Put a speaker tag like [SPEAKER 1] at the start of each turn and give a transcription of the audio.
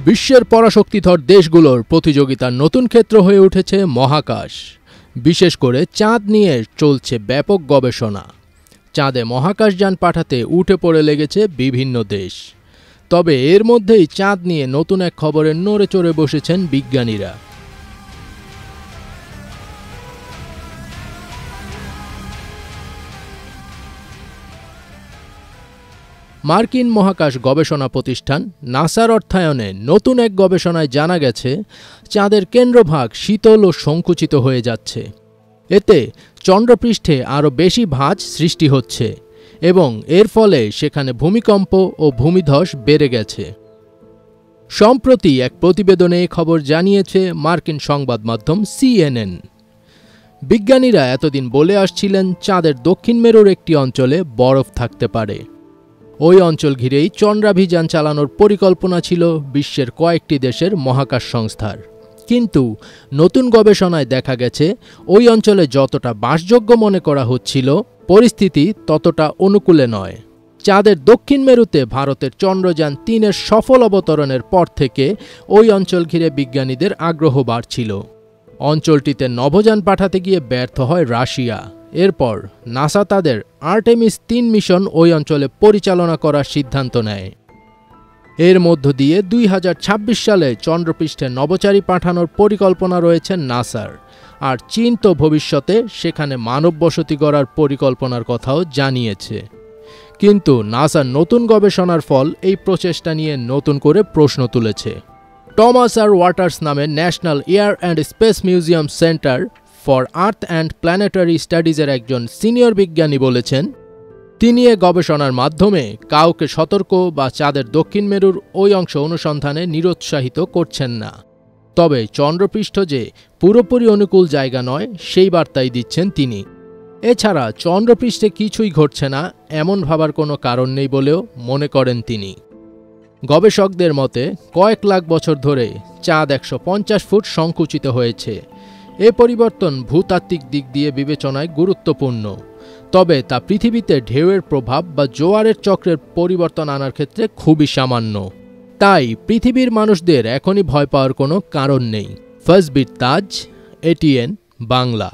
[SPEAKER 1] বিশ্বের পরাশক্তিধর দেশগুলোর প্রতিযোগিতার নতুন ক্ষেত্র হয়ে উঠেছে মহাকাশ। বিশেষ করে চাঁদ নিয়ে চলছে ব্যাপক গবেষণা। চাঁদে মহাকাশযান পাঠাতে উঠে পড়ে লেগেছে বিভিন্ন দেশ। তবে এর মধ্যেই চাঁদ নিয়ে নতুন এক খবরে নড়ে চড়ে বসেছেন বিজ্ঞানীরা। মার্কিন মহাকাশ গবেষণা প্রতিষ্ঠান নাসার অর্থায়নে নতুন এক গবেষণায় জানা গেছে, চাঁদের কেন্দ্রভাগ শীতল ও সংকুচিত হয়ে যাচ্ছে। এতে চন্দ্রপৃষ্ঠে আরও বেশি ভাঁজ সৃষ্টি হচ্ছে এবং এর ফলে সেখানে ভূমিকম্প ও ভূমিধস বেড়ে গেছে। সম্প্রতি এক প্রতিবেদনে এই খবর জানিয়েছে মার্কিন সংবাদ মাধ্যম CNN। বিজ্ঞানীরা এতদিন বলে আসছিলেন, চাঁদের দক্ষিণ মেরুর একটি অঞ্চলে বরফ থাকতে পারে। ওই অঞ্চল ঘিরেই চন্দ্রাভিযান চালানোর পরিকল্পনা ছিল বিশ্বের কয়েকটি দেশের মহাকাশ সংস্থার। কিন্তু নতুন গবেষণায় দেখা গেছে, ওই অঞ্চলে যতটা বাসযোগ্য মনে করা হচ্ছিল, পরিস্থিতি ততটা অনুকূলে নয়। চাঁদের দক্ষিণ মেরুতে ভারতের চন্দ্রযান ৩-এর সফল অবতরণের পর থেকে ওই অঞ্চল ঘিরে বিজ্ঞানীদের আগ্রহ বাড়ছিল। অঞ্চলটিতে নভোযান পাঠাতে গিয়ে ব্যর্থ হয় রাশিয়া। এরপর নাসা তাদের আর্টেমিস ৩ মিশন ওই অঞ্চলে পরিচালনা করার সিদ্ধান্ত নেয়। এর মধ্য দিয়ে ২০২৬ সালে চন্দ্রপৃষ্ঠে নভোচারী পাঠানোর পরিকল্পনা রয়েছে নাসার। আর চীন তো ভবিষ্যতে সেখানে মানব বসতি গড়ার পরিকল্পনার কথাও জানিয়েছে। কিন্তু নাসার নতুন গবেষণার ফল এই প্রচেষ্টা নিয়ে নতুন করে প্রশ্ন তুলেছে। টমাস আর ওয়াটার্স নামে national air and space museum center for earth and planetary স্টাডিজের একজন সিনিয়র বিজ্ঞানী বলেছেন, তিনি এ গবেষণার মাধ্যমে কাউকে সতর্ক বা চাঁদের দক্ষিণ মেরুর ওই অংশ অনুসন্ধানে নিরুৎসাহিত করছেন না। তবে চন্দ্রপৃষ্ঠ যে পুরোপুরি অনুকূল জায়গা নয়, সেই বার্তাই দিচ্ছেন তিনি। এছাড়া চন্দ্রপৃষ্ঠে কিছুই ঘটছে না এমন ভাবার কোনো কারণ নেই বলেও মনে করেন তিনি। গবেষকদের মতে, কয়েক লাখ বছর ধরে চাঁদ ১৫০ ফুট সংকুচিত হয়েছে। এ পরিবর্তন ভূতাত্ত্বিক দিক দিয়ে বিবেচনায় গুরুত্বপূর্ণ। তবে তা পৃথিবীতে ঢেউয়ের প্রভাব বা জোয়ারের চক্রের পরিবর্তন আনার ক্ষেত্রে খুবই সামান্য। তাই পৃথিবীর মানুষদের এখনই ভয় পাওয়ার কোনো কারণ নেই। ফাজবির তাজ, ATN বাংলা।